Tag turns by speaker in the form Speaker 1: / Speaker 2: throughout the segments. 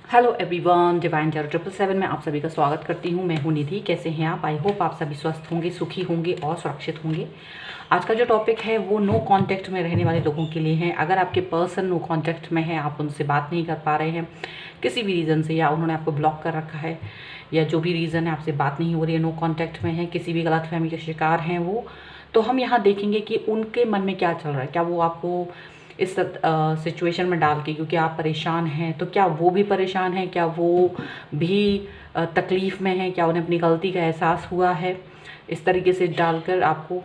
Speaker 1: Hello everyone, divine tarot 777 में आप सभी का स्वागत करती हूँ। मैं हूँ निधि। कैसे हैं आप? आई होप आप सभी स्वस्थ होंगे, सुखी होंगे और सुरक्षित होंगे। आज का जो टॉपिक है वो नो कांटेक्ट में रहने वाले लोगों के लिए है। अगर आपके पर्सन नो कांटेक्ट में है, आप उनसे बात नहीं कर पा रहे हैं किसी भी रीज़न से, या उन्होंने आपको ब्लॉक कर रखा है, या जो भी रीज़न है आपसे बात नहीं हो रही है, नो कॉन्टैक्ट में है, किसी भी गलतफहमी के शिकार हैं वो, तो हम यहाँ देखेंगे कि उनके मन में क्या चल रहा है। क्या वो आपको इस सिचुएशन में डाल के, क्योंकि आप परेशान हैं, तो क्या वो भी परेशान है? क्या वो भी तकलीफ़ में है? क्या उन्हें अपनी गलती का एहसास हुआ है? इस तरीके से डालकर आपको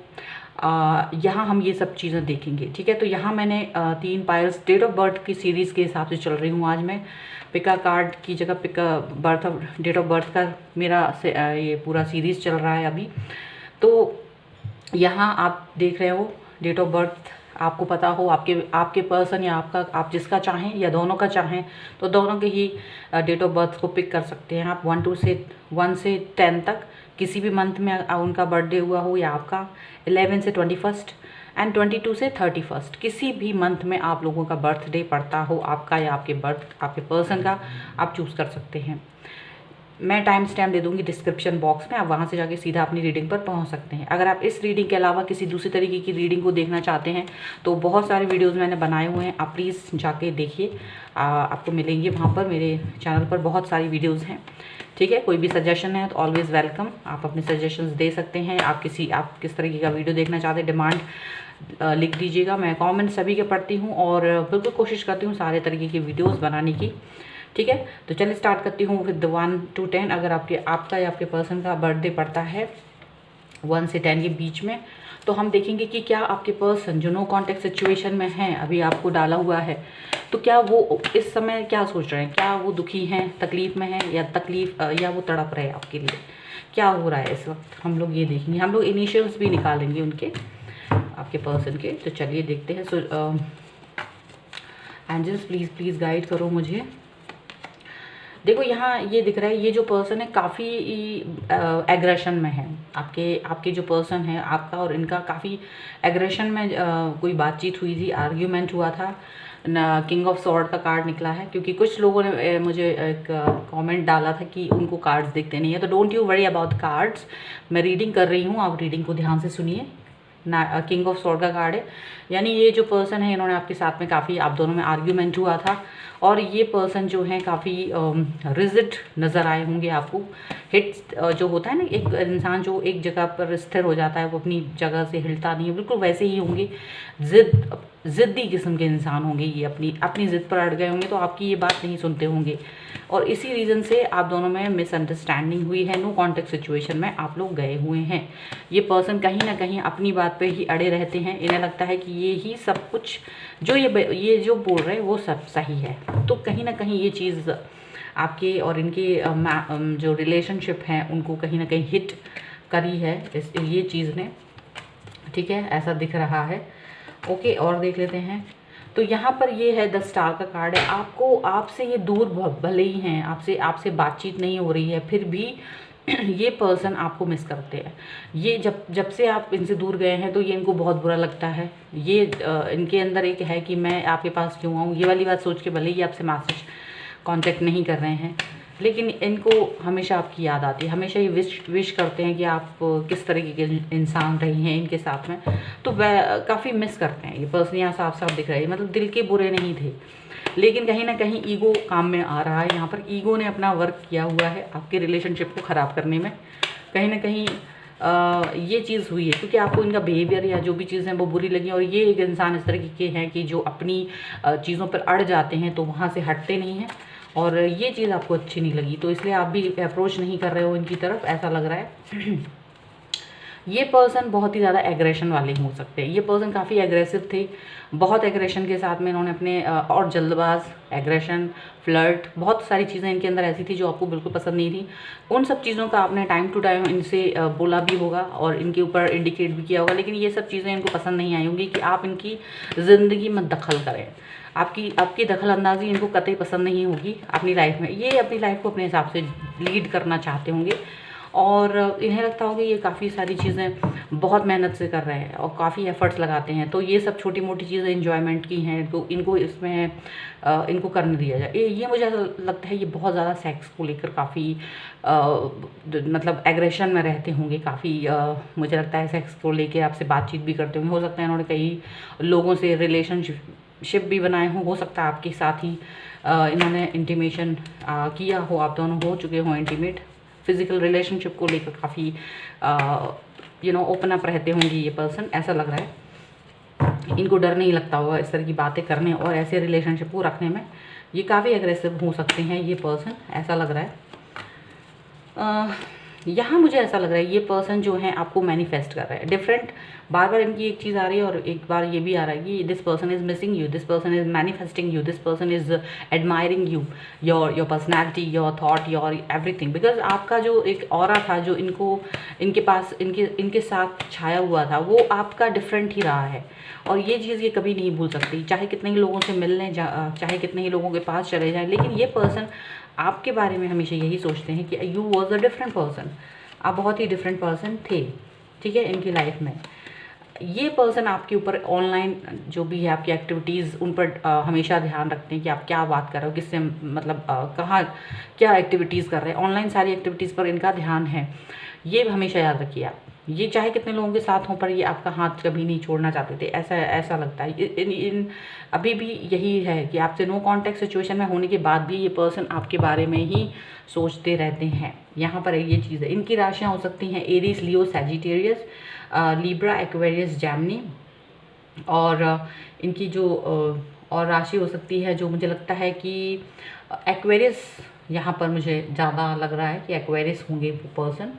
Speaker 1: यहाँ हम ये सब चीज़ें देखेंगे। ठीक है, तो यहाँ मैंने 3 पायल्स डेट ऑफ बर्थ की सीरीज़ के हिसाब से चल रही हूँ। आज मैं पिका कार्ड की जगह पिका birth of date of birth का मेरा ये पूरा सीरीज़ चल रहा है अभी। तो यहाँ आप देख रहे हो डेट ऑफ बर्थ, आपको पता हो आपके पर्सन या आप जिसका चाहें या दोनों का चाहें तो दोनों के ही डेट ऑफ बर्थ को पिक कर सकते हैं आप। 1 से 10 तक किसी भी मंथ में उनका बर्थडे हुआ हो, या आपका 11 से 21 एंड 22 से 31 किसी भी मंथ में आप लोगों का बर्थडे पड़ता हो, आपका या आपके पर्सन का, आप चूज़ कर सकते हैं। मैं टाइम स्टैम्प दे दूंगी डिस्क्रिप्शन बॉक्स में, आप वहाँ से जाके सीधा अपनी रीडिंग पर पहुँच सकते हैं। अगर आप इस रीडिंग के अलावा किसी दूसरी तरीके की रीडिंग को देखना चाहते हैं तो बहुत सारे वीडियोस मैंने बनाए हुए हैं, आप प्लीज़ जाके देखिए। आपको मिलेंगे वहाँ पर, मेरे चैनल पर बहुत सारी वीडियोज़ हैं। ठीक है, कोई भी सजेशन है तो ऑलवेज़ वेलकम, आप अपने सजेशंस दे सकते हैं। आप किस तरीके का वीडियो देखना चाहते हैं, डिमांड लिख दीजिएगा। मैं कमेंट सभी के पढ़ती हूँ और बिल्कुल कोशिश करती हूँ सारे तरीके की वीडियोस बनाने की। ठीक है, तो चलिए स्टार्ट करती हूँ विद 1 to 10। अगर आपका या आपके पर्सन का बर्थडे पड़ता है 1 से 10 के बीच में, तो हम देखेंगे कि क्या आपके पर्सन जो नो कॉन्टेक्ट सिचुएशन में है, अभी आपको डाला हुआ है, तो क्या वो इस समय क्या सोच रहे हैं? क्या वो दुखी हैं, तकलीफ़ में हैं, या वो तड़प रहे हैं आपके लिए? क्या हो रहा है इस वक्त, हम लोग ये देखेंगे। हम लोग इनिशियल्स भी निकालेंगे उनके, आपके पर्सन के। तो चलिए देखते हैं। सो एंजल्स प्लीज़ गाइड करो मुझे। देखो यहाँ ये दिख रहा है, ये जो पर्सन है काफ़ी एग्रेशन में है। आपके जो पर्सन है, आपका और इनका काफ़ी एग्रेशन में कोई बातचीत हुई थी, आर्ग्यूमेंट हुआ था। किंग ऑफ सॉर्ड का कार्ड निकला है, क्योंकि कुछ लोगों ने मुझे एक कमेंट डाला था कि उनको कार्ड्स दिखते नहीं है। तो don't you worry about cards, मैं रीडिंग कर रही हूँ, आप रीडिंग को ध्यान से सुनिए। किंग ऑफ सॉर्ड का कार्ड है, यानी ये जो पर्सन है, इन्होंने आपके साथ में काफ़ी, आप दोनों में आर्ग्यूमेंट हुआ था, और ये पर्सन जो है काफ़ी रिजिड नज़र आए होंगे आपको। हिट जो होता है ना, एक इंसान जो एक जगह पर स्थिर हो जाता है, वो अपनी जगह से हिलता नहीं है, बिल्कुल वैसे ही होंगे। ज़िद्दी किस्म के इंसान होंगे ये, अपनी ज़िद पर अड़ गए होंगे, तो आपकी ये बात नहीं सुनते होंगे। और इसी रीज़न से आप दोनों में मिसअंडरस्टैंडिंग हुई है, नो कॉन्टेक्ट सिचुएशन में आप लोग गए हुए हैं। ये पर्सन कहीं ना कहीं अपनी बात पे ही अड़े रहते हैं, इन्हें लगता है कि ये ही सब कुछ जो ये जो बोल रहे हैं वो सब सही है। तो कहीं ना कहीं ये चीज़ आपके और इनके जो रिलेशनशिप हैं उनको कहीं ना कहीं हिट करी है ये चीज़ ने। ठीक है, ऐसा दिख रहा है। ओके, और देख लेते हैं। तो यहाँ पर ये है 10 स्टार का कार्ड है। आपसे ये दूर भले ही हैं, आपसे बातचीत नहीं हो रही है, फिर भी ये पर्सन आपको मिस करते हैं। ये जब से आप इनसे दूर गए हैं तो ये इनको बहुत बुरा लगता है। ये इनके अंदर एक है कि मैं आपके पास क्यों आऊँ, ये वाली बात सोच के भले ही आपसे मैसेज कांटेक्ट नहीं कर रहे हैं, लेकिन इनको हमेशा आपकी याद आती है। हमेशा ये विश करते हैं कि आप किस तरीके के इंसान रही हैं इनके साथ में, तो वह काफ़ी मिस करते हैं। ये पर्सन यहाँ साफ साफ दिख रहा है, मतलब दिल के बुरे नहीं थे, लेकिन कहीं ना कहीं ईगो काम में आ रहा है। यहाँ पर ईगो ने अपना वर्क किया हुआ है आपके रिलेशनशिप को ख़राब करने में। कहीं ना कहीं ये चीज़ हुई है, क्योंकि आपको इनका बिहेवियर या जो भी चीज़ें वो बुरी लगी, और ये एक इंसान इस तरीके के हैं कि जो अपनी चीज़ों पर अड़ जाते हैं, तो वहाँ से हटते नहीं हैं, और ये चीज़ आपको अच्छी नहीं लगी, तो इसलिए आप भी अप्रोच नहीं कर रहे हो इनकी तरफ, ऐसा लग रहा है। ये पर्सन बहुत ही ज़्यादा एग्रेशन वाले हो सकते हैं। ये पर्सन काफ़ी एग्रेसिव थे, बहुत एग्रेशन के साथ में इन्होंने अपने और जल्दबाज, एग्रेशन, फ्लर्ट, बहुत सारी चीज़ें इनके अंदर ऐसी थी जो आपको बिल्कुल पसंद नहीं थी। उन सब चीज़ों का आपने टाइम टू टाइम इनसे बोला भी होगा और इनके ऊपर इंडिकेट भी किया होगा, लेकिन ये सब चीज़ें इनको पसंद नहीं आई होंगी कि आप इनकी ज़िंदगी में दखल करें। आपकी दखल अंदाजी इनको कतई पसंद नहीं होगी अपनी लाइफ में। ये अपनी लाइफ को अपने हिसाब से लीड करना चाहते होंगे, और इन्हें लगता होगा ये काफ़ी सारी चीज़ें बहुत मेहनत से कर रहे हैं और काफ़ी एफ़र्ट्स लगाते हैं, तो ये सब छोटी मोटी चीज़ें एन्जॉयमेंट की हैं, तो इनको इसमें इनको करने दिया जाए। ये मुझे ऐसा लगता है ये बहुत ज़्यादा सेक्स को लेकर काफ़ी मतलब एग्रेशन में रहते होंगे, काफ़ी मुझे लगता है सेक्स को लेके आपसे बातचीत भी करते होंगे। हो सकता है इन्होंने कई लोगों से रिलेशनशिप भी बनाए हो सकता है आपके साथ ही इन्होंने इंटीमेशन किया हो, आप दोनों हो चुके हों इंटीमेट, फिज़िकल रिलेशनशिप को लेकर काफ़ी ओपन अप रहते होंगे ये पर्सन, ऐसा लग रहा है। इनको डर नहीं लगता होगा इस तरह की बातें करने और ऐसे रिलेशनशिप को रखने में। ये काफ़ी एग्रेसिव हो सकते हैं ये पर्सन, ऐसा लग रहा है। यहाँ मुझे ऐसा लग रहा है ये पर्सन जो है आपको मैनिफेस्ट कर रहा है डिफरेंट, बार बार इनकी एक चीज़ आ रही है और एक बार ये भी आ रहा है कि this person is missing you, this person is manifesting you, this person is admiring you, your personality, your thought, your everything. Because आपका जो एक ऑरा था जो इनके पास इनके साथ छाया हुआ था वो आपका डिफरेंट ही रहा है, और ये चीज़ ये कभी नहीं भूल सकती, चाहे कितने ही लोगों से मिलने चाहे कितने ही लोगों के पास चले जाएं, लेकिन ये पर्सन आपके बारे में हमेशा यही सोचते हैं कि you was a different person, आप बहुत ही डिफरेंट पर्सन थे, ठीक है, इनकी लाइफ में। ये पर्सन आपके ऊपर ऑनलाइन जो भी है आपकी एक्टिविटीज़ उन पर हमेशा ध्यान रखते हैं कि आप क्या बात कर रहे हो, किससे मतलब कहाँ क्या एक्टिविटीज़ कर रहे हैं, ऑनलाइन सारी एक्टिविटीज़ पर इनका ध्यान है, ये हमेशा याद रखिए आप। ये चाहे कितने लोगों के साथ हों पर ये आपका हाथ कभी नहीं छोड़ना चाहते थे, ऐसा लगता है। इन अभी भी यही है कि आपसे नो कॉन्टैक्ट सिचुएशन में होने के बाद भी ये पर्सन आपके बारे में ही सोचते रहते हैं। यहाँ पर ये चीज़ है। इनकी राशियाँ हो सकती हैं एरीज, लियो, सैजिटेरियस, लिब्रा, एक्वेरियस, जैमिनी, और इनकी जो और राशि हो सकती है जो मुझे लगता है कि एक्वेरियस, यहाँ पर मुझे ज़्यादा लग रहा है कि एक्वेरियस होंगे वो पर्सन,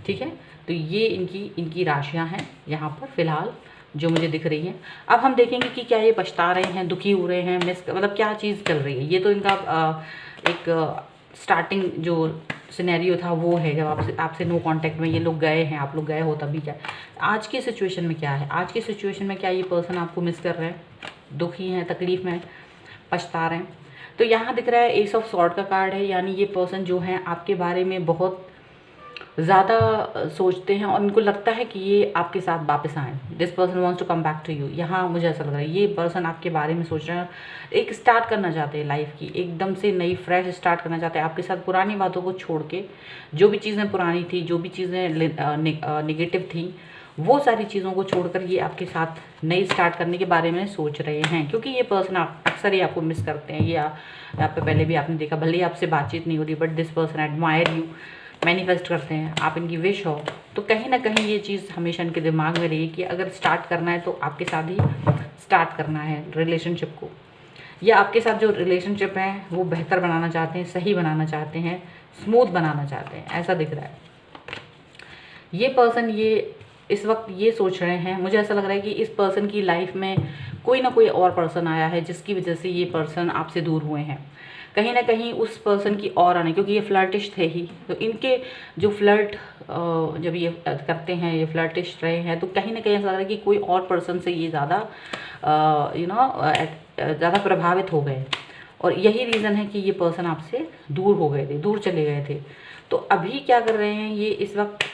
Speaker 1: ठीक है। तो ये इनकी राशियाँ हैं यहाँ पर फ़िलहाल जो मुझे दिख रही हैं। अब हम देखेंगे कि क्या ये पछता रहे हैं, दुखी हो रहे हैं, मतलब क्या चीज़ चल रही है। ये तो इनका एक स्टार्टिंग जो सिनेरियो था वो है जब आपसे नो कांटेक्ट में ये लोग गए हैं, आप लोग गए हो तभी क्या। आज की सिचुएशन में क्या है, आज की सिचुएशन में क्या ये पर्सन आपको मिस कर रहे हैं, दुखी हैं, तकलीफ़ में, पछता रहे हैं। तो यहाँ दिख रहा है एस ऑफ सॉर्ड का कार्ड है, यानी ये पर्सन जो है आपके बारे में बहुत ज़्यादा सोचते हैं और उनको लगता है कि ये आपके साथ वापस आएँ। This person wants to come back to you. यहाँ मुझे ऐसा लग रहा है ये पर्सन आपके बारे में सोच रहे हैं, एक स्टार्ट करना चाहते हैं लाइफ की, एकदम से नई फ्रेश स्टार्ट करना चाहते हैं आपके साथ। पुरानी बातों को छोड़ के, जो भी चीज़ें पुरानी थी, जो भी चीज़ें नेगेटिव थी, वो सारी चीज़ों को छोड़कर ये आपके साथ नई स्टार्ट करने के बारे में सोच रहे हैं, क्योंकि ये पर्सन अक्सर ही आपको मिस करते हैं। ये यहाँ पे पहले भी आपने देखा, भले ही आपसे बातचीत नहीं हो रही, but this person admire you, manifest करते हैं, आप इनकी विश हो। तो कहीं ना कहीं ये चीज़ हमेशा इनके दिमाग में रही कि अगर स्टार्ट करना है तो आपके साथ ही स्टार्ट करना है रिलेशनशिप को, या आपके साथ जो रिलेशनशिप है वो बेहतर बनाना चाहते हैं, सही बनाना चाहते हैं, स्मूथ बनाना चाहते हैं, ऐसा दिख रहा है। ये पर्सन ये इस वक्त ये सोच रहे हैं, मुझे ऐसा लग रहा है कि इस पर्सन की लाइफ में कोई ना कोई और पर्सन आया है जिसकी वजह से ये पर्सन आपसे दूर हुए हैं। कहीं ना कहीं उस पर्सन की और आने, क्योंकि ये फ्लर्टिश थे ही, तो इनके जो फ्लर्ट जब ये करते हैं, ये फ्लर्टिश रहे हैं, तो कहीं ना कहीं ऐसा लग रहा है कि कोई और पर्सन से ये ज़्यादा ज़्यादा प्रभावित हो गए, और यही रीज़न है कि ये पर्सन आपसे दूर हो गए थे, दूर चले गए थे। तो अभी क्या कर रहे हैं ये, इस वक्त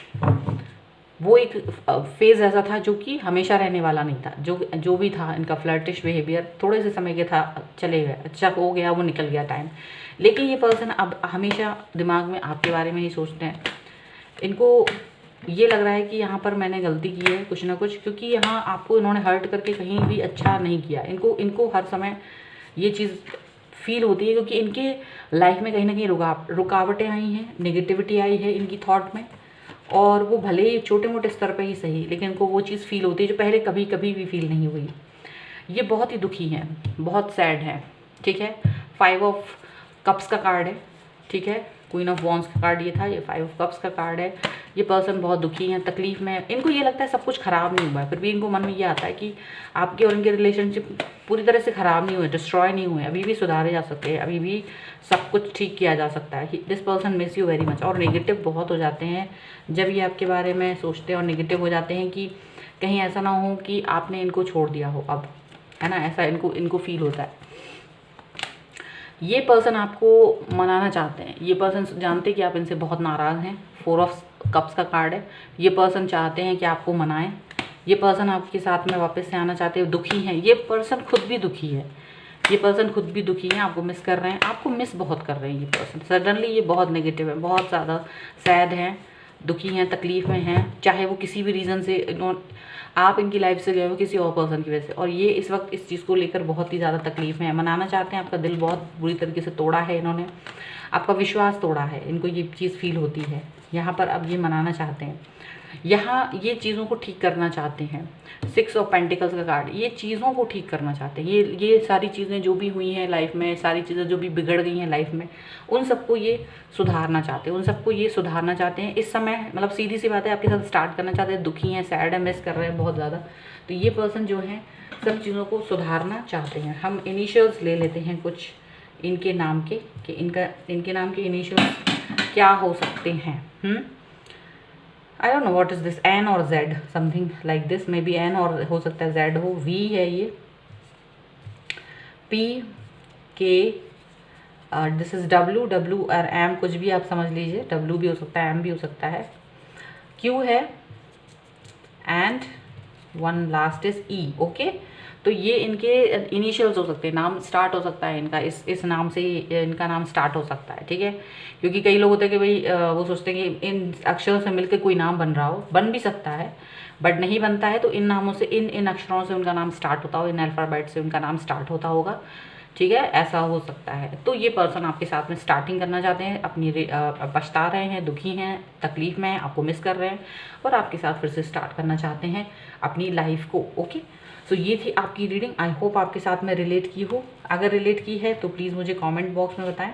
Speaker 1: वो एक फेज़ ऐसा था जो कि हमेशा रहने वाला नहीं था। जो भी था इनका फ्लर्टिश बिहेवियर थोड़े से समय के था, चले गए, अच्छा हो गया, वो निकल गया टाइम। लेकिन ये पर्सन अब हमेशा दिमाग में आपके बारे में ही सोचते हैं। इनको ये लग रहा है कि यहाँ पर मैंने गलती की है कुछ ना कुछ, क्योंकि यहाँ आपको इन्होंने हर्ट करके कहीं भी अच्छा नहीं किया। इनको हर समय ये चीज़ फील होती है, क्योंकि इनके लाइफ में कहीं ना कहीं रुकावटें आई हैं, नेगेटिविटी आई है इनकी थॉट में, और वो भले ही छोटे मोटे स्तर पे ही सही, लेकिन इनको वो चीज़ फील होती है जो पहले कभी भी फील नहीं हुई। ये बहुत ही दुखी हैं, बहुत सैड हैं, ठीक है। 5 ऑफ कप्स का कार्ड है, ठीक है, क्वीन ऑफ वॉन्ड्स का कार्ड ये था, ये 5 ऑफ कप्स का कार्ड है। ये पर्सन बहुत दुखी हैं, तकलीफ़ में, इनको ये लगता है सब कुछ ख़राब नहीं हुआ है, फिर भी इनको मन में ये आता है कि आपके और इनके रिलेशनशिप पूरी तरह से ख़राब नहीं हुए, डिस्ट्रॉय नहीं हुए, अभी भी सुधारे जा सकते हैं, अभी भी सब कुछ ठीक किया जा सकता है। This person miss you very much. और नेगेटिव बहुत हो जाते हैं जब ये आपके बारे में सोचते हैं, और नेगेटिव हो जाते हैं कि कहीं ऐसा ना हो कि आपने इनको छोड़ दिया हो अब, है ना, ऐसा इनको फील होता है। ये पर्सन आपको मनाना चाहते हैं, ये पर्सन जानते हैं कि आप इनसे बहुत नाराज़ हैं। कप्स का कार्ड है। ये पर्सन चाहते हैं कि आपको मनाएं, ये पर्सन आपके साथ में वापस से आना चाहते हैं, दुखी हैं, ये पर्सन खुद भी दुखी है, ये पर्सन खुद भी दुखी है, आपको मिस कर रहे हैं, आपको मिस बहुत कर रहे हैं ये पर्सन। सडनली ये बहुत नेगेटिव है, बहुत ज़्यादा सैड हैं, दुखी हैं, तकलीफ़ में हैं, चाहे वो किसी भी रीज़न से आप इनकी लाइफ से गए हो किसी और पर्सन की वजह से, और ये इस वक्त इस चीज़ को लेकर बहुत ही ज़्यादा तकलीफ़ में है। मनाना चाहते हैं, आपका दिल बहुत बुरी तरीके से तोड़ा है इन्होंने, आपका विश्वास तोड़ा है, इनको ये चीज़ फील होती है यहाँ पर। अब ये मनाना चाहते हैं, यहाँ ये चीज़ों को ठीक करना चाहते हैं। 6 ऑफ पेंटिकल्स का कार्ड, ये चीज़ों को ठीक करना चाहते हैं। ये सारी चीज़ें जो भी हुई हैं लाइफ में, सारी चीज़ें जो भी बिगड़ गई हैं लाइफ में, उन सबको ये सुधारना चाहते हैं, उन सबको ये सुधारना चाहते हैं इस समय। मतलब सीधी सी बात है, आपके साथ स्टार्ट करना चाहते हैं, दुखी हैं, सैड है, मिस कर रहे हैं बहुत ज़्यादा। तो ये पर्सन जो है सब चीज़ों को सुधारना चाहते हैं। हम इनिशियल्स ले लेते हैं कुछ इनके नाम के, कि इनके नाम के इनिशियल्स क्या हो सकते हैं। I don't know what is this, N और Z, something like this, maybe N और हो सकता है जेड हो। वी है ये, पी, के, दिस इज डब्ल्यू, डब्ल्यू और एम, कुछ भी आप समझ लीजिए, डब्ल्यू भी हो सकता है, एम भी हो सकता है, क्यू है, and one last is E. Okay, तो ये इनके इनिशियल्स हो सकते हैं, नाम स्टार्ट हो सकता है इनका, इस नाम से इनका नाम स्टार्ट हो सकता है, ठीक है। क्योंकि कई लोग होते हैं कि भाई वो सोचते हैं कि इन अक्षरों से मिलकर कोई नाम बन रहा हो, बन भी सकता है बट नहीं बनता है, तो इन नामों से इन अक्षरों से उनका नाम स्टार्ट होता हो, इन अल्फ़ाबेट से उनका नाम स्टार्ट होता होगा, ठीक है, ऐसा हो सकता है। तो ये पर्सन आपके साथ में स्टार्टिंग करना चाहते हैं, अपनी पछता रहे हैं, दुखी हैं, तकलीफ़ में हैं, आपको मिस कर रहे हैं और आपके साथ फिर से स्टार्ट करना चाहते हैं अपनी लाइफ को। ओके, सो ये थी आपकी रीडिंग। आई होप आपके साथ में रिलेट की हो। अगर रिलेट की है तो प्लीज़ मुझे कमेंट बॉक्स में बताएं,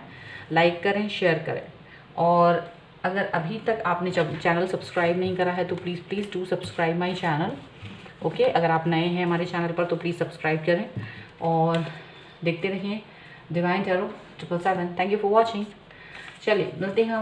Speaker 1: लाइक करें, शेयर करें, और अगर अभी तक आपने चैनल सब्सक्राइब नहीं करा है तो please do subscribe my channel. Okay, अगर आप नए हैं हमारे चैनल पर तो प्लीज़ सब्सक्राइब करें और देखते रहिए divine tarot 777। Thank you for watching. चलिए मिलते हैं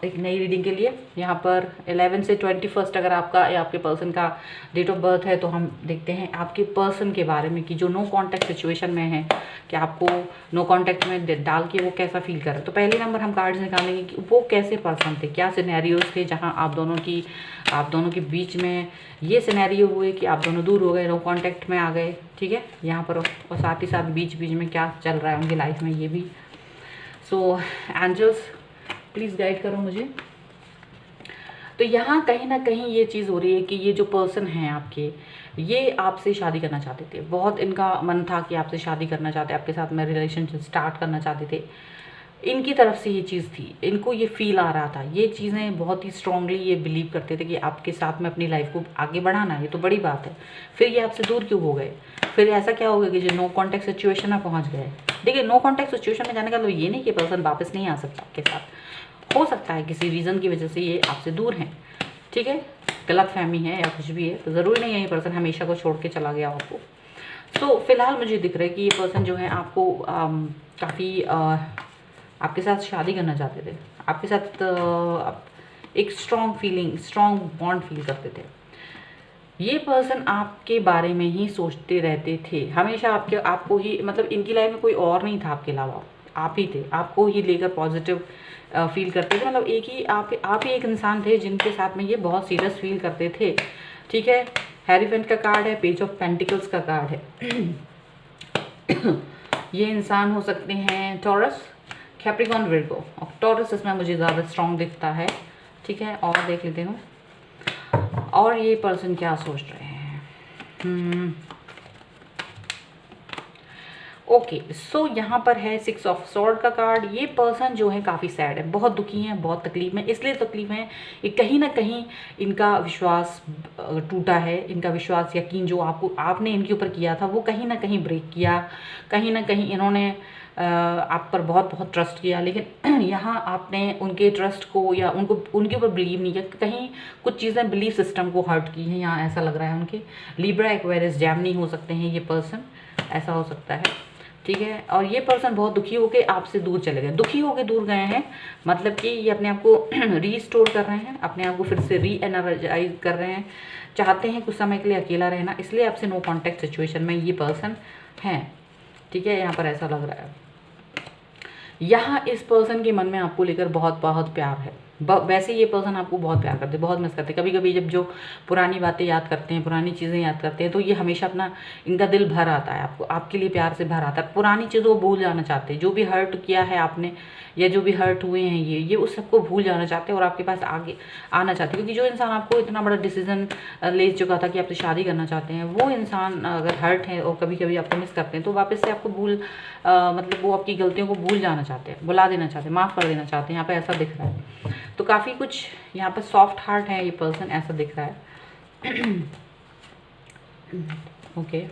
Speaker 1: एक नई रीडिंग के लिए। यहाँ पर 11 से 21 अगर आपका या आपके पर्सन का डेट ऑफ बर्थ है तो हम देखते हैं आपके पर्सन के बारे में कि जो नो कांटेक्ट सिचुएशन में है, कि आपको नो कांटेक्ट में डाल के वो कैसा फील कर रहे हैं। तो पहले नंबर हम कार्ड्स निकालेंगे कि वो कैसे पर्सन थे, क्या सिनेरियोज थे जहाँ आप दोनों के बीच में ये सिनेरियो हुए कि आप दोनों दूर हो गए, नो कांटेक्ट में आ गए, ठीक है यहाँ पर, और साथ ही साथ बीच में क्या चल रहा है उनकी लाइफ में, ये भी। सो एंजल्स प्लीज़ गाइड करो मुझे। तो यहाँ कहीं ना कहीं ये चीज़ हो रही है कि ये जो पर्सन हैं आपके, ये आपसे शादी करना चाहते थे, बहुत इनका मन था कि आपसे शादी करना चाहते, आपके साथ में रिलेशनशिप स्टार्ट करना चाहते थे। इनकी तरफ से ये चीज़ थी, इनको ये फील आ रहा था, ये चीज़ें बहुत ही स्ट्रांगली ये बिलीव करते थे कि आपके साथ में अपनी लाइफ को आगे बढ़ाना है, ये तो बड़ी बात है। फिर ये आपसे दूर क्यों हो गए, फिर ऐसा क्या हो गया कि जो नो कॉन्टैक्ट सिचुएशन में पहुंच गए। देखिए, नो कॉन्टैक्ट सिचुएशन में जाने का तो ये नहीं कि पर्सन वापस नहीं आ सकता आपके साथ, हो सकता है किसी रीज़न की वजह से ये आपसे दूर हैं, ठीक है, गलत फहमी है या कुछ भी है, तो ज़रूरी नहीं है ये पर्सन हमेशा को छोड़ के चला गया आपको। तो फिलहाल मुझे दिख रहा है कि ये पर्सन जो है आपको काफ़ी आपके साथ शादी करना चाहते थे, आपके साथ एक स्ट्रॉन्ग बॉन्ड फील करते थे। ये पर्सन आपके बारे में ही सोचते रहते थे हमेशा, आपको ही, मतलब इनकी लाइफ में कोई और नहीं था आपके अलावा, आप ही थे, आपको ही लेकर पॉजिटिव फील करते थे। मतलब एक ही आप ही एक इंसान थे जिनके साथ में ये बहुत सीरियस फील करते थे, ठीक है। हेरीफेंट का कार्ड है, पेज ऑफ पेंटिकल्स का कार्ड है। ये इंसान हो सकते हैं टॉरस, कैप्रिकॉर्न, विर्गो, और टॉरस इसमें मुझे ज़्यादा स्ट्रॉन्ग दिखता है, ठीक है। और देख लेते हूँ और ये पर्सन क्या सोच रहे हैं। ओके, सो यहाँ पर है 6 ऑफ स्वॉर्ड का कार्ड। ये पर्सन जो है काफ़ी सैड है, बहुत दुखी हैं, बहुत तकलीफ में, इसलिए तकलीफ है कि कहीं ना कहीं इनका विश्वास टूटा है, इनका विश्वास यकीन जो आपने इनके ऊपर किया था वो कहीं ना कहीं ब्रेक किया, कहीं ना कहीं इन्होंने आप पर बहुत ट्रस्ट किया, लेकिन यहाँ आपने उनके ट्रस्ट को या उनके ऊपर बिलीव नहीं किया, कहीं कुछ चीज़ें बिलीफ सिस्टम को हर्ट की हैं, यहाँ ऐसा लग रहा है उनके। लिब्रा, एक्वेरियस, जेमिनी हो सकते हैं ये पर्सन, ऐसा हो सकता है, ठीक है। और ये पर्सन बहुत दुखी होकर आपसे दूर चले गए, दुखी होकर दूर गए हैं, मतलब कि ये अपने आप को रीस्टोर कर रहे हैं, अपने आप को फिर से री एनर्जाइज कर रहे हैं, चाहते हैं कुछ समय के लिए अकेला रहना, इसलिए आपसे नो कॉन्टैक्ट सिचुएशन में ये पर्सन हैं, ठीक है। यहाँ पर ऐसा लग रहा है, यहाँ इस पर्सन के मन में आपको लेकर बहुत प्यार है, वैसे ये पर्सन आपको बहुत प्यार करते हैं, बहुत मिस करते हैं। कभी कभी जब जो पुरानी बातें याद करते हैं, पुरानी चीज़ें याद करते हैं, तो ये हमेशा अपना, इनका दिल भर आता है, आपको, आपके लिए प्यार से भर आता है। पुरानी चीज़ों को भूल जाना चाहते हैं, जो भी हर्ट किया है आपने या जो भी हर्ट हुए हैं ये उस सबको भूल जाना चाहते हैं और आपके पास आगे आना चाहते हैं। क्योंकि जो इंसान आपको इतना बड़ा डिसीजन ले चुका था कि आपसे शादी करना चाहते हैं, वो इंसान अगर हर्ट है और कभी कभी आपको मिस करते हैं, तो वापस से आपको मतलब वो आपकी गलतियों को भूल जाना चाहते हैं, भुला देना चाहते हैं, माफ़ कर देना चाहते हैं। यहाँ पे ऐसा दिख रहा है। तो काफ़ी कुछ यहाँ पर सॉफ्ट हार्ट है ये पर्सन, ऐसा दिख रहा है। ओके,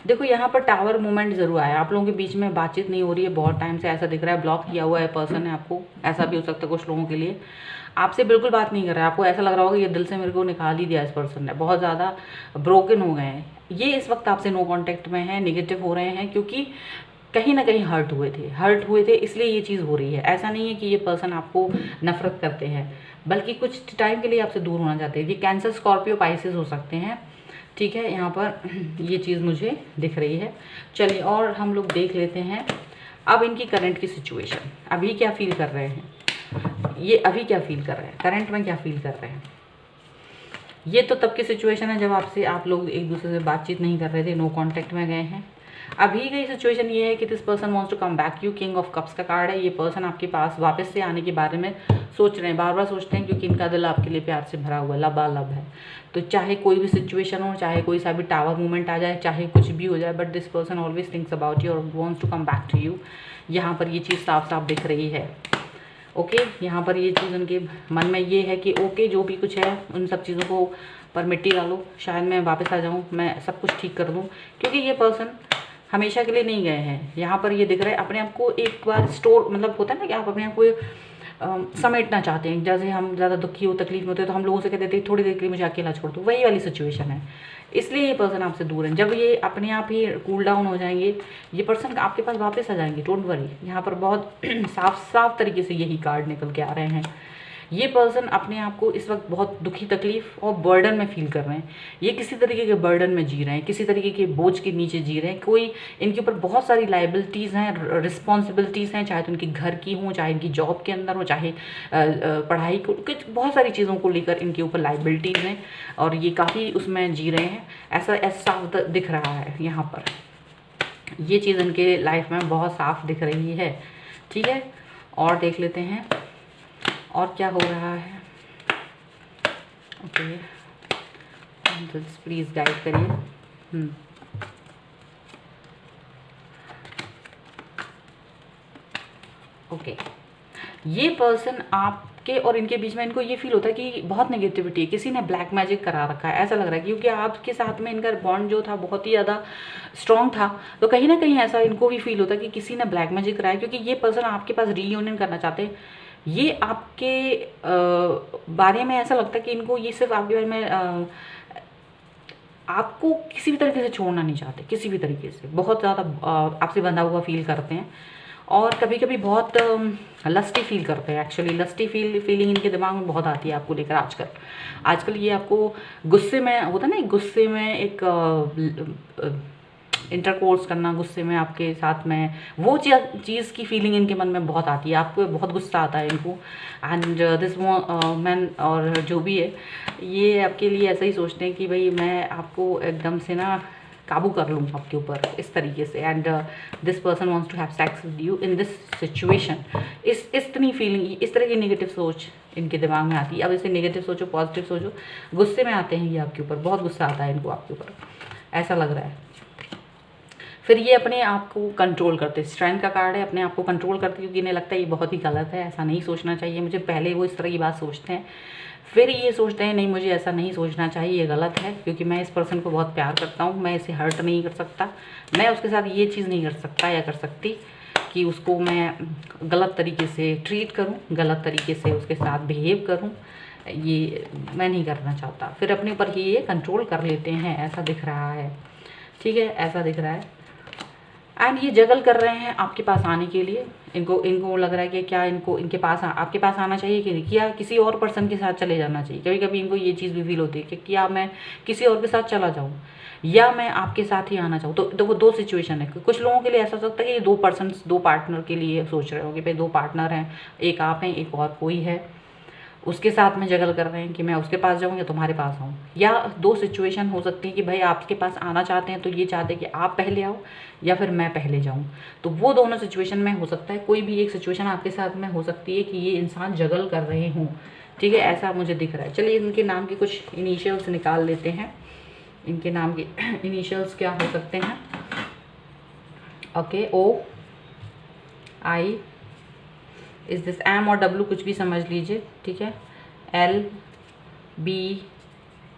Speaker 1: देखो यहाँ पर टावर मूवमेंट जरूर आया, आप लोगों के बीच में बातचीत नहीं हो रही है बहुत टाइम से, ऐसा दिख रहा है। ब्लॉक किया हुआ है पर्सन है आपको, ऐसा भी हो सकता है कुछ लोगों के लिए। आपसे बिल्कुल बात नहीं कर रहा है, आपको ऐसा लग रहा होगा ये दिल से मेरे को निकाल ही दिया इस पर्सन ने, बहुत ज़्यादा ब्रोकन हो गए हैं ये। इस वक्त आपसे नो कॉन्टैक्ट में है, निगेटिव हो रहे हैं, क्योंकि कहीं ना कहीं हर्ट हुए थे इसलिए ये चीज़ हो रही है। ऐसा नहीं है कि ये पर्सन आपको नफरत करते हैं, बल्कि कुछ टाइम के लिए आपसे दूर होना चाहते हैं। ये कैंसर, स्कॉर्पियो, पाइसेस हो सकते हैं, ठीक है। यहाँ पर ये चीज़ मुझे दिख रही है। चलिए और हम लोग देख लेते हैं अब इनकी करंट की सिचुएशन, अभी क्या फील कर रहे हैं ये, अभी क्या फील कर रहे हैं, करंट में क्या फील कर रहे हैं। ये तो तब की सिचुएशन है जब आप लोग एक दूसरे से बातचीत नहीं कर रहे थे, नो कॉन्टैक्ट में गए हैं। अभी की सिचुएशन ये है कि this person wants to come back you, king of cups का कार्ड है। ये पर्सन आपके पास वापस से आने के बारे में सोच रहे हैं, बार बार सोचते हैं, क्योंकि इनका दिल आपके लिए प्यार से भरा हुआ लबालब है। तो चाहे कोई भी सिचुएशन हो, चाहे कोई सा भी टावर मूवमेंट आ जाए, चाहे कुछ भी हो जाए, but this person always thinks about you और wants to come back to you. यहाँ पर ये चीज़ साफ साफ दिख रही है। ओके, यहाँ पर ये चीज़ उनके मन में ये है कि ओके जो भी कुछ है उन सब चीज़ों को पर मिट्टी डालो, शायद मैं वापस आ जाऊँ, मैं सब कुछ ठीक कर दूँ। क्योंकि ये पर्सन हमेशा के लिए नहीं गए हैं। यहाँ पर ये दिख रहा है अपने आप को एक बार स्टोर, मतलब होता है ना कि आप अपने आप को समेटना चाहते हैं। जैसे हम ज़्यादा दुखी हो, तकलीफ में होते हैं, तो हम लोगों से कहते थे थोड़ी देर के लिए मुझे अकेला छोड़ दो, वही वाली सिचुएशन है। इसलिए ये पर्सन आपसे दूर है। जब ये अपने आप ही कूल डाउन हो जाएंगे, ये पर्सन आपके पास वापस आ जाएंगे, डोंट वरी। यहाँ पर बहुत साफ साफ तरीके से यही कार्ड निकल के आ रहे हैं। ये पर्सन अपने आप को इस वक्त बहुत दुखी, तकलीफ और बर्डन में फील कर रहे हैं। ये किसी तरीके के बर्डन में जी रहे हैं, किसी तरीके के बोझ के नीचे जी रहे हैं। कोई इनके ऊपर बहुत सारी लाइबिलिटीज़ हैं, रिस्पॉन्सिबिलिटीज़ हैं, चाहे तो उनकी घर की हो, चाहे इनकी जॉब के अंदर हो, चाहे पढ़ाई को, कुछ बहुत सारी चीज़ों को लेकर इनके ऊपर लाइबिलिटीज़ हैं और ये काफ़ी उसमें जी रहे हैं। ऐसा साफ दिख रहा है यहाँ पर। ये चीज़ इनके लाइफ में बहुत साफ दिख रही है, ठीक है। और देख लेते हैं और क्या हो रहा है। ओके, प्लीज़ गाइड करिए। ओके, ये पर्सन आपके और इनके बीच में, इनको ये फील होता है कि बहुत नेगेटिविटी है, किसी ने ब्लैक मैजिक करा रखा है, ऐसा लग रहा है। क्योंकि आपके साथ में इनका बॉन्ड जो था बहुत ही ज़्यादा स्ट्रॉन्ग था, तो कहीं ना कहीं ऐसा इनको भी फील होता है कि किसी ने ब्लैक मैजिक कराया। क्योंकि ये पर्सन आपके पास रीयूनियन करना चाहते हैं। ये आपके बारे में ऐसा लगता है कि इनको ये सिर्फ आपके बारे में आपको किसी भी तरीके से छोड़ना नहीं चाहते, किसी भी तरीके से बहुत ज़्यादा आपसे बंधा हुआ फील करते हैं। और कभी कभी बहुत लस्टी फील करते हैं। एक्चुअली लस्टी फीलिंग इनके दिमाग में बहुत आती है आपको लेकर। आजकल ये आपको गुस्से में होता है ना, गुस्से में एक इंटरकोर्स करना, गुस्से में आपके साथ में वो चीज़ की फीलिंग इनके मन में बहुत आती है। आपको बहुत गुस्सा आता है इनको। एंड दिस मैन और जो भी है, ये आपके लिए ऐसा ही सोचते हैं कि भाई मैं आपको एकदम से ना काबू कर लूँ आपके ऊपर, इस तरीके से। And this person wants to have sex with you in this situation. इतनी फीलिंग, इस तरह की नेगेटिव सोच इनके दिमाग में आती है। अब इसे नेगेटिव सोचो, पॉजिटिव सोचो, गुस्से में आते हैं ये आपके ऊपर, बहुत गुस्सा आता है इनको आपके ऊपर, ऐसा लग रहा है। फिर ये अपने आप को कंट्रोल करते, स्ट्रेंथ का कार्ड है, अपने आप को कंट्रोल करते, क्योंकि इन्हें लगता है ये बहुत ही गलत है, ऐसा नहीं सोचना चाहिए मुझे। पहले वो इस तरह की बात सोचते हैं, फिर ये सोचते हैं नहीं मुझे ऐसा नहीं सोचना चाहिए, ये गलत है, क्योंकि मैं इस पर्सन को बहुत प्यार करता हूँ, मैं इसे हर्ट नहीं कर सकता, मैं उसके साथ ये चीज़ नहीं कर सकता या कर सकती कि उसको मैं गलत तरीके से ट्रीट करूँ, गलत तरीके से उसके साथ बिहेव करूँ, ये मैं नहीं करना चाहता। फिर अपने ऊपर ही ये कंट्रोल कर लेते हैं, ऐसा दिख रहा है, ठीक है, ऐसा दिख रहा है। एंड ये जगल कर रहे हैं आपके पास आने के लिए। इनको लग रहा है कि क्या इनको इनके पास आपके पास आना चाहिए कि नहीं, क्या किसी और पर्सन के साथ चले जाना चाहिए। कभी कभी इनको ये चीज़ भी फील होती है कि क्या मैं किसी और के साथ चला जाऊँ या मैं आपके साथ ही आना चाहूँ। तो वो दो सिचुएशन है। कुछ लोगों के लिए ऐसा हो सकता है कि ये दो पार्टनर के लिए सोच रहे हो कि भाई 2 पार्टनर हैं, एक आप हैं एक और कोई है, उसके साथ में जगल कर रहे हैं कि मैं उसके पास जाऊँ या तुम्हारे पास आऊँ। या 2 सिचुएशन हो सकती है कि भाई आपके पास आना चाहते हैं तो ये चाहते हैं कि आप पहले आओ या फिर मैं पहले जाऊँ। तो वो दोनों सिचुएशन में हो सकता है, कोई भी एक सिचुएशन आपके साथ में हो सकती है कि ये इंसान जगल कर रहे हों। ठीक है, ऐसा मुझे दिख रहा है। चलिए इनके नाम के कुछ इनिशियल्स निकाल लेते हैं। इनके नाम के इनिशियल्स क्या हो सकते हैं? ओके, O, I, इस दिस M और W कुछ भी समझ लीजिए। ठीक है, L, B,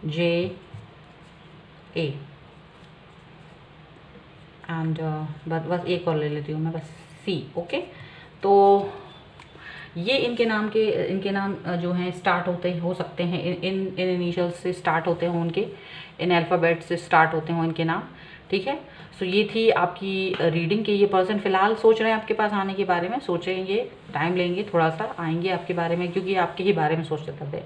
Speaker 1: J, A and बस एक और ले लेती हूँ मैं, बस C। ओके, तो ये इनके नाम जो हैं स्टार्ट होते हो सकते हैं, इन इनिशियल्स से स्टार्ट होते हों उनके, इन अल्फ़ाबेट से स्टार्ट होते हों इनके नाम। ठीक है, सो ये थी आपकी रीडिंग के ये पर्सन फ़िलहाल सोच रहे हैं आपके पास आने के बारे में, सोचेंगे, टाइम लेंगे, थोड़ा सा आएंगे आपके बारे में, क्योंकि आपके ही बारे में सोचते थे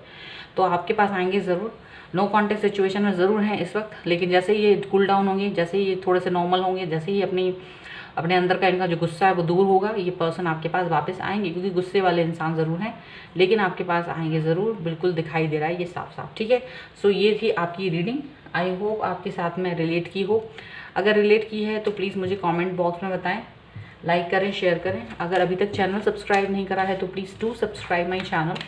Speaker 1: तो आपके पास आएंगे ज़रूर। नो कॉन्टेक्ट सिचुएशन में ज़रूर हैं इस वक्त, लेकिन जैसे ही ये कूल डाउन होंगे, जैसे ही ये थोड़े से नॉर्मल होंगे, जैसे ही अपने अंदर का इनका जो गुस्सा है वो दूर होगा, ये पर्सन आपके पास वापस आएंगे, क्योंकि गुस्से वाले इंसान ज़रूर हैं लेकिन आपके पास आएंगे ज़रूर, बिल्कुल दिखाई दे रहा है ये साफ साफ। ठीक है, सो ये थी आपकी रीडिंग। आई होप आपके साथ में रिलेट की हो। अगर रिलेट की है तो प्लीज़ मुझे कमेंट बॉक्स में बताएं, लाइक करें, शेयर करें। अगर अभी तक चैनल सब्सक्राइब नहीं करा है तो please do subscribe my channel.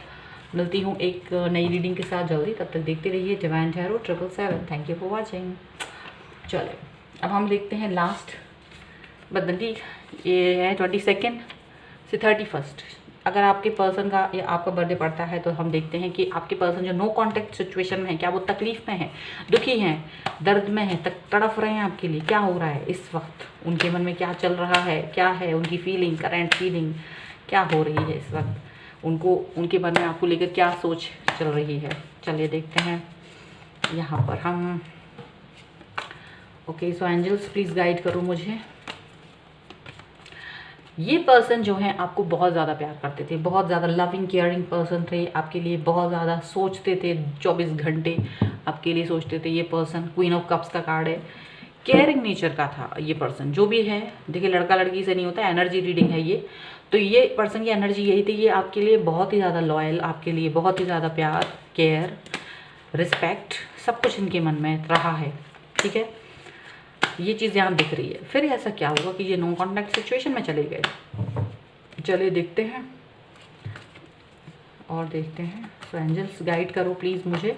Speaker 1: मिलती हूँ एक नई रीडिंग के साथ जल्दी, तब तक देखते रहिए divine tarot 777। Thank you for watching. चलिए अब हम देखते हैं लास्ट बदली, ये है 22 से 31। अगर आपके पर्सन का या आपका बर्थडे पड़ता है तो हम देखते हैं कि आपके पर्सन जो नो कांटेक्ट सिचुएशन में है, क्या वो तकलीफ़ में है, दुखी हैं, दर्द में है, तड़फ रहे हैं आपके लिए, क्या हो रहा है इस वक्त, उनके मन में क्या चल रहा है, क्या है उनकी फीलिंग, करंट फीलिंग क्या हो रही है इस वक्त, उनको उनके मन में आपको लेकर क्या सोच चल रही है। चलिए देखते हैं यहाँ पर हम। Okay, so angels please guide करो मुझे। ये पर्सन जो है आपको बहुत ज़्यादा प्यार करते थे, बहुत ज़्यादा लविंग केयरिंग पर्सन थे, आपके लिए बहुत ज़्यादा सोचते थे, 24 घंटे आपके लिए सोचते थे। ये पर्सन क्वीन ऑफ कप्स का कार्ड है, केयरिंग नेचर का था ये पर्सन जो भी है। देखिए लड़का लड़की से नहीं होता, एनर्जी रीडिंग है ये। तो ये पर्सन की एनर्जी यही थी, ये आपके लिए बहुत ही ज़्यादा लॉयल, आपके लिए बहुत ही ज़्यादा प्यार, केयर, रिस्पेक्ट, सब कुछ इनके मन में रहा है। ठीक है, ये चीज़ यहाँ दिख रही है। फिर ऐसा क्या होगा कि ये नो कॉन्टैक्ट सिचुएशन में चले गए। चलिए देखते हैं और देखते हैं। सो एंजल्स गाइड करो प्लीज़ मुझे।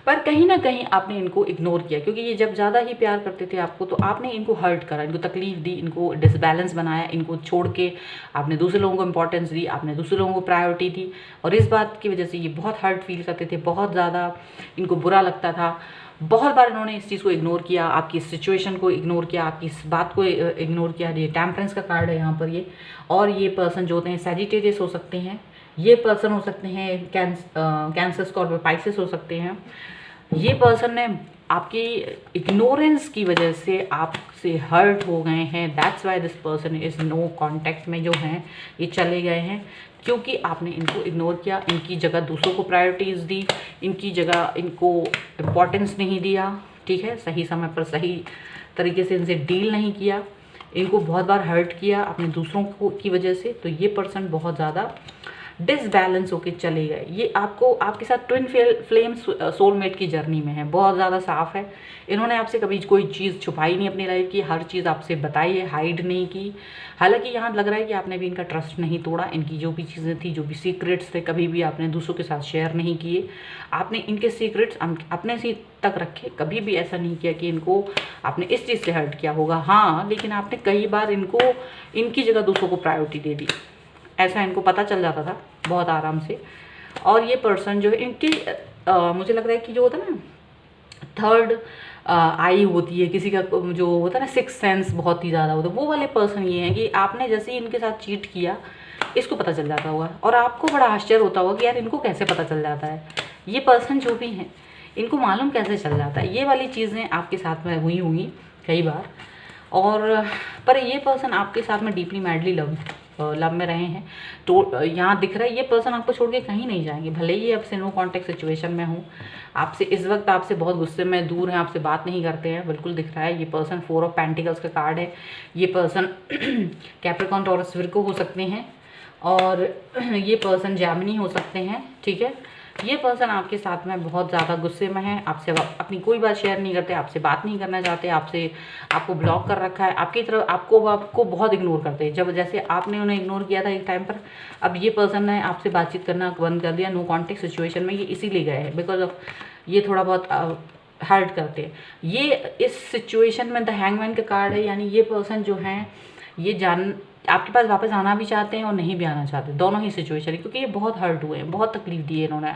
Speaker 1: पर कहीं ना कहीं आपने इनको इग्नोर किया, क्योंकि ये जब ज़्यादा ही प्यार करते थे आपको तो आपने इनको हर्ट करा, इनको तकलीफ़ दी, इनको डिसबैलेंस बनाया, इनको छोड़ के आपने दूसरे लोगों को इंपॉर्टेंस दी, आपने दूसरे लोगों को प्रायोरिटी दी, और इस बात की वजह से ये बहुत हर्ट फील करते थे, बहुत ज़्यादा इनको बुरा लगता था। बहुत बार इन्होंने इस चीज़ को इग्नोर किया, आपकी सिचुएशन को इग्नोर किया, आपकी इस बात को इग्नोर किया। ये टेम्परेंस का कार्ड है यहाँ पर ये। और ये पर्सन जो होते हैं सैजिटेरियस हो सकते हैं, ये पर्सन हो सकते हैं कैंसर, स्कॉर्पियो, पाइसेस हो सकते हैं। ये पर्सन ने आपकी इग्नोरेंस की वजह से आपसे हर्ट हो गए हैं। That's why this person is no contact में जो हैं ये चले गए हैं, क्योंकि आपने इनको इग्नोर किया, इनकी जगह दूसरों को प्रायोरिटीज़ दी, इनकी जगह इनको इम्पोर्टेंस नहीं दिया। ठीक है, सही समय पर सही तरीके से इनसे डील नहीं किया, इनको बहुत बार हर्ट किया अपने दूसरों को की वजह से। तो ये पर्सन बहुत ज़्यादा डिसबैलेंस होके चले गए। ये आपके साथ ट्विन फ्लेम सोलमेट की जर्नी में है, बहुत ज़्यादा साफ है। इन्होंने आपसे कभी कोई चीज़ छुपाई नहीं अपनी लाइफ की, हर चीज़ आपसे बताई है, हाइड नहीं की। हालांकि यहाँ लग रहा है कि आपने भी इनका ट्रस्ट नहीं तोड़ा, इनकी जो भी चीज़ें थी, जो भी सीक्रेट्स थे, कभी भी आपने दूसरों के साथ शेयर नहीं किए। आपने इनके सीक्रेट्स अपने से तक रखे, कभी भी ऐसा नहीं किया कि इनको आपने इस चीज़ से हर्ट किया होगा। हाँ, लेकिन आपने कई बार इनकी जगह दूसरों को प्रायोरिटी दे दी, ऐसा इनको पता चल जाता था बहुत आराम से। और ये पर्सन जो है इनकी मुझे लग रहा है कि जो होता है ना थर्ड आई होती है किसी का, जो होता है ना सिक्स सेंस बहुत ही ज़्यादा होता है, वो वाले पर्सन ये हैं कि आपने जैसे ही इनके साथ चीट किया इसको पता चल जाता होगा, और आपको बड़ा आश्चर्य होता होगा कि यार इनको कैसे पता चल जाता है। ये पर्सन जो भी हैं इनको मालूम कैसे चल जाता है। ये वाली चीज़ें आपके साथ में हुई होंगी कई बार। और पर ये पर्सन आपके साथ में डीपली मैडली लव में रहे हैं। तो यहाँ दिख रहा है ये पर्सन आपको छोड़ के कहीं नहीं जाएंगे, भले ही आपसे नो कॉन्टेक्ट सिचुएशन में हो, आपसे इस वक्त आपसे बहुत गुस्से में दूर हैं, आपसे बात नहीं करते हैं, बिल्कुल दिख रहा है। ये पर्सन 4 ऑफ पेंटिकल्स का कार्ड है। ये पर्सन कैप्रिकॉर्न, टॉरस, विर्गो हो सकते हैं और ये पर्सन जेमिनी हो सकते हैं, ठीक है। ये पर्सन आपके साथ में बहुत ज़्यादा गुस्से में है, आपसे अपनी कोई बात शेयर नहीं करते, आपसे बात नहीं करना चाहते, आपको ब्लॉक कर रखा है, आपकी तरफ आपको बहुत इग्नोर करते हैं। जब जैसे आपने उन्हें इग्नोर किया था एक टाइम पर, अब ये पर्सन ने आपसे बातचीत करना बंद कर दिया। नो कॉन्टेक्ट सिचुएशन में ये इसीलिए गए हैं बिकॉज ऑफ ये थोड़ा बहुत हर्ट करते हैं। ये इस सिचुएशन में द हैंगमैन का कार्ड है, यानी ये पर्सन जो हैं ये आपके पास वापस आना भी चाहते हैं और नहीं भी आना चाहते, दोनों ही सिचुएशन है, क्योंकि ये बहुत हर्ट हुए हैं, बहुत तकलीफ दी है इन्होंने,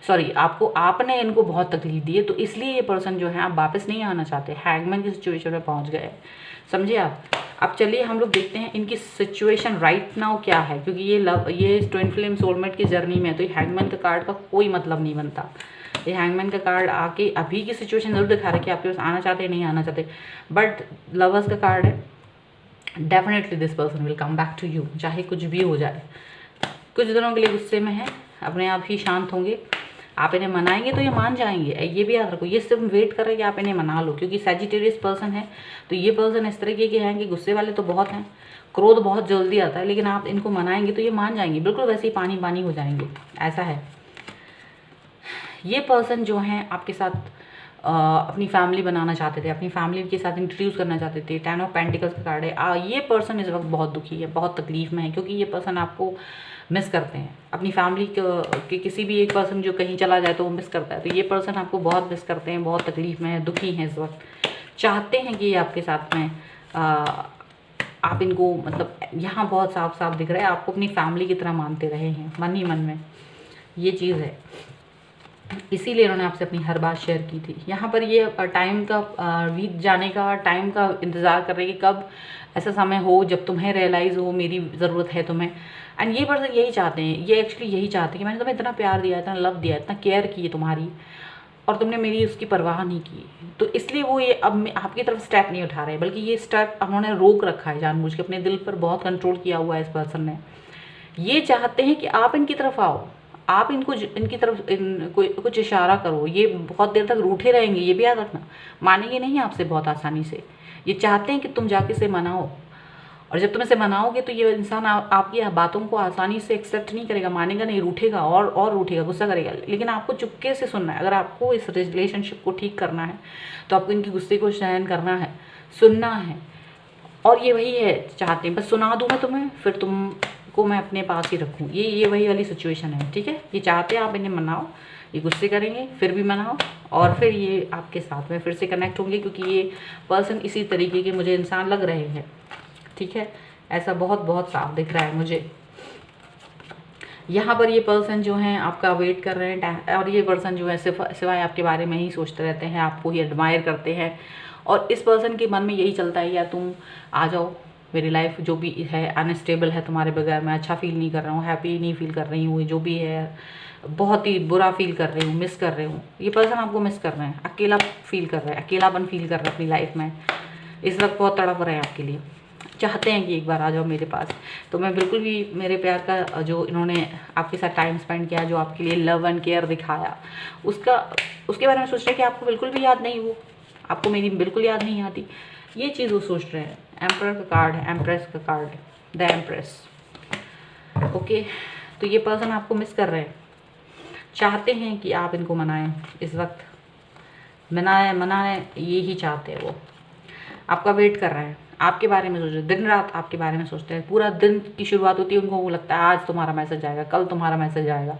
Speaker 1: सॉरी आपने इनको बहुत तकलीफ दी है, तो इसलिए ये पर्सन जो है आप वापस नहीं आना चाहते, हैंगमैन की सिचुएशन में पहुंच गए, समझे आप। अब चलिए हम लोग देखते हैं इनकी सिचुएशन राइट नाउ क्या है, क्योंकि ये ट्विन फ्लेम सोलमेट की जर्नी में है, तो ये हैंगमैन का कार्ड का कोई मतलब नहीं बनता। ये हैंगमैन का कार्ड आके अभी की सिचुएशन जरूर दिखा रहा है कि आपके पास आना चाहते हैं, नहीं आना चाहते, बट लवर्स का कार्ड है। Definitely this person will come back to you, चाहे कुछ भी हो जाए। कुछ दिनों के लिए गुस्से में है, अपने आप ही शांत होंगे, आप इन्हें मनाएंगे तो ये मान जाएंगे, ये भी याद रखो। ये सिर्फ वेट कर रहे हैं कि आप इन्हें मना लो, क्योंकि सैजिटेरियस पर्सन है, तो ये पर्सन इस तरीके के हैं कि गुस्से वाले तो बहुत हैं, क्रोध बहुत जल्दी आता है, लेकिन आप इनको मनाएंगे तो ये मान जाएंगे, बिल्कुल वैसे ही पानी पानी हो जाएंगे, ऐसा है। ये पर्सन जो हैं आपके साथ अपनी फैमिली बनाना चाहते थे, अपनी फैमिली के साथ इंट्रोड्यूस करना चाहते थे। 10 ऑफ पेंटिकल्स का कार्ड है। ये पर्सन इस वक्त बहुत दुखी है, बहुत तकलीफ में है, क्योंकि ये पर्सन आपको मिस करते हैं। अपनी फैमिली के किसी भी एक पर्सन जो कहीं चला जाए तो वो मिस करता है, तो ये पर्सन आपको बहुत मिस करते हैं, बहुत तकलीफ में है, दुखी हैं इस वक्त, चाहते हैं कि ये आपके साथ में आप इनको, मतलब यहाँ बहुत साफ साफ दिख रहा है, आपको अपनी फैमिली की तरह मानते रहे हैं मन ही मन में, ये चीज़ है, इसीलिए उन्होंने आपसे अपनी हर बात शेयर की थी। यहाँ पर ये टाइम का बीत जाने का, टाइम का इंतज़ार कर रहे हैं कि कब ऐसा समय हो जब तुम्हें रियलाइज़ हो मेरी ज़रूरत है तुम्हें। एंड ये पर्सन यही चाहते हैं, ये एक्चुअली यही चाहते हैं कि मैंने तुम्हें इतना प्यार दिया, इतना लव दिया, इतना केयर की है तुम्हारी, और तुमने मेरी उसकी परवाह नहीं की, तो इसलिए वो ये अब आपकी तरफ स्टेप नहीं उठा रहे, बल्कि ये स्टेप उन्होंने रोक रखा है जानबूझ के, अपने दिल पर बहुत कंट्रोल किया हुआ है इस पर्सन ने। ये चाहते हैं कि आप इनकी तरफ आओ, आप इनकी तरफ कुछ इशारा करो। ये बहुत देर तक रूठे रहेंगे, ये भी याद रखना, मानेंगे नहीं आपसे बहुत आसानी से। ये चाहते हैं कि तुम जाके से मनाओ, और जब तुम इसे मनाओगे तो ये इंसान आपकी बातों को आसानी से एक्सेप्ट नहीं करेगा, मानेगा नहीं, रूठेगा और रूठेगा, गुस्सा करेगा। लेकिन आपको चुपके से सुनना है, अगर आपको इस रिलेशनशिप को ठीक करना है तो आपको इनके गुस्से को सहन करना है, सुनना है, और ये वही है चाहते हैं, बस सुना दूँ मैं तुम्हें, फिर तुमको मैं अपने पास ही रखूँ, ये वही वाली सिचुएशन है, ठीक है। ये चाहते हैं आप इन्हें मनाओ, ये गुस्से करेंगे, फिर भी मनाओ, और फिर ये आपके साथ में फिर से कनेक्ट होंगे, क्योंकि ये पर्सन इसी तरीके के मुझे इंसान लग रहे हैं, ठीक है। ऐसा बहुत बहुत साफ दिख रहा है मुझे। यहाँ पर ये पर्सन जो हैं आपका वेट कर रहे हैं, और ये पर्सन जो है सिवाय आपके बारे में ही सोचते रहते हैं, आपको ही एडमायर करते हैं, और इस पर्सन के मन में यही चलता है, या तुम आ जाओ, मेरी लाइफ जो भी है अनस्टेबल है तुम्हारे बगैर, मैं अच्छा फील नहीं कर रहा हूँ, हैप्पी नहीं फील कर रही हूँ, जो भी है बहुत ही बुरा फील कर रही हूँ, मिस कर रही हूँ। ये पर्सन आपको मिस कर रहे हैं, अकेला फील कर रहे हैं, अकेलापन फील कर रहे हैं अपनी लाइफ में, इस वक्त बहुत तड़प रहे हैं आपके लिए, चाहते हैं कि एक बार आ जाओ मेरे पास। तो मैं बिल्कुल भी मेरे प्यार का जो इन्होंने आपके साथ टाइम स्पेंड किया, जो आपके लिए लव एंड केयर दिखाया, उसके बारे में सोच रहे हैं कि आपको बिल्कुल भी याद नहीं, वो आपको मेरी बिल्कुल याद नहीं आती, ये चीज़ वो सोच रहे हैं। एम्परर का कार्ड है, एम्प्रेस का कार्ड, द एम्प्रेस, ओके। तो ये पर्सन आपको मिस कर रहे हैं, चाहते हैं कि आप इनको मनाएं, इस वक्त मनाएं, ये ही चाहते हैं वो, आपका वेट कर रहे हैं, आपके बारे में सोच रहे हैं, दिन रात आपके बारे में सोचते हैं, पूरा दिन की शुरुआत होती है उनको वो लगता है आज तुम्हारा मैसेज आएगा, कल तुम्हारा मैसेज आएगा।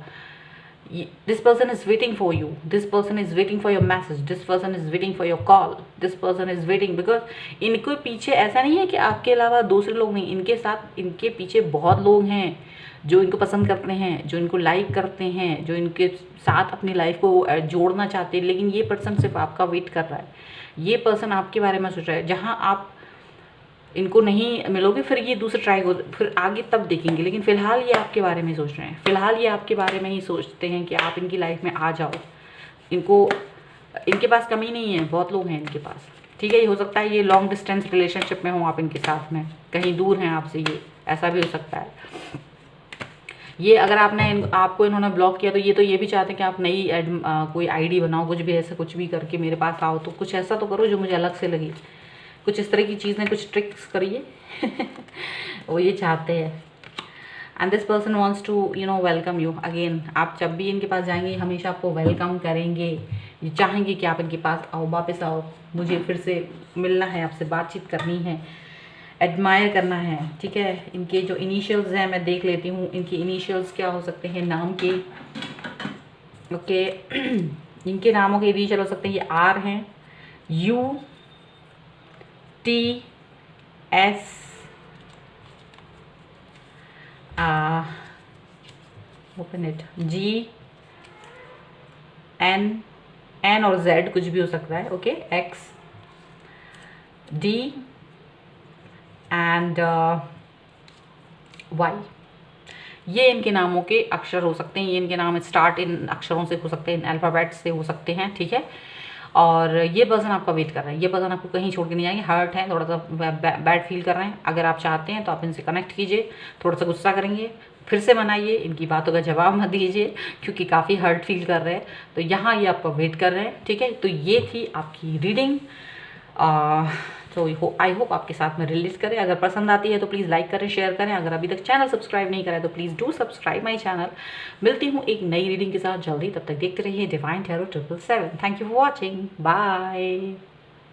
Speaker 1: This person is waiting for you, this person is waiting for your message, this person is waiting for your call, this person is waiting because इनके पीछे ऐसा नहीं है कि आपके अलावा दूसरे लोग नहीं, इनके साथ इनके पीछे बहुत लोग हैं जो इनको पसंद करते हैं, जो इनको लाइक करते हैं, जो इनके साथ अपनी लाइफ को जोड़ना चाहते हैं, लेकिन ये पर्सन सिर्फ आपका वेट कर रहा है। ये पर्सन आपके बारे में सोच रहा है, जहाँ आप इनको नहीं मिलोगे फिर ये दूसरा ट्राई हो, फिर आगे तब देखेंगे, लेकिन फ़िलहाल ये आपके बारे में सोच रहे हैं, फ़िलहाल ये आपके बारे में ही सोचते हैं कि आप इनकी लाइफ में आ जाओ। इनके पास कमी नहीं है, बहुत लोग हैं इनके पास, ठीक है। ये हो सकता है ये लॉन्ग डिस्टेंस रिलेशनशिप में हो आप इनके साथ में, कहीं दूर हैं आपसे, ये ऐसा भी हो सकता है। ये अगर आपको इन्होंने ब्लॉक किया तो ये भी चाहते हैं कि आप नई कोई आईडी बनाओ, कुछ भी ऐसा कुछ भी करके मेरे पास आओ, तो कुछ ऐसा तो करो जो मुझे अलग से लगे, कुछ इस तरह की चीज़ें, कुछ ट्रिक्स करिए वो ये चाहते हैं। And this person wants to welcome you again. आप जब भी इनके पास जाएंगे हमेशा आपको वेलकम करेंगे, ये चाहेंगे कि आप इनके पास आओ, वापस आओ, मुझे फिर से मिलना है, आपसे बातचीत करनी है, एडमायर करना है। ठीक है। इनके जो इनिशियल्स हैं मैं देख लेती हूँ, इनके इनिशियल्स क्या हो सकते हैं नाम के। ओके इनके नामों के इनिशियल हो सकते हैं, ये आर हैं, U, T, S, open it, G, N और जेड कुछ भी हो सकता है। Okay X, D and Y, ये इनके नामों के अक्षर हो सकते हैं। ये इनके नाम स्टार्ट इन अक्षरों से हो सकते हैं, इन अल्फ़ाबेट से हो सकते हैं। ठीक है। और ये पर्सन आपका वेट कर रहे हैं, ये पर्सन आपको कहीं छोड़ के नहीं जाएंगे। हर्ट है, थोड़ा सा बैड फील कर रहे हैं। अगर आप चाहते हैं तो आप इनसे कनेक्ट कीजिए, थोड़ा सा गुस्सा करेंगे, फिर से मनाइए, इनकी बातों का जवाब मत दीजिए क्योंकि काफ़ी हर्ट फील कर रहे हैं। तो यहाँ ये आपका वेट कर रहे हैं। ठीक है। तो ये थी आपकी रीडिंग। तो आई होप आपके साथ में रिलेट करें। अगर पसंद आती है तो प्लीज़ लाइक करें, शेयर करें। अगर अभी तक चैनल सब्सक्राइब नहीं करें तो please do subscribe my channel. मिलती हूँ एक नई रीडिंग के साथ जल्दी, तब तक देखते रहिए divine tarot 777। Thank you for watching, bye.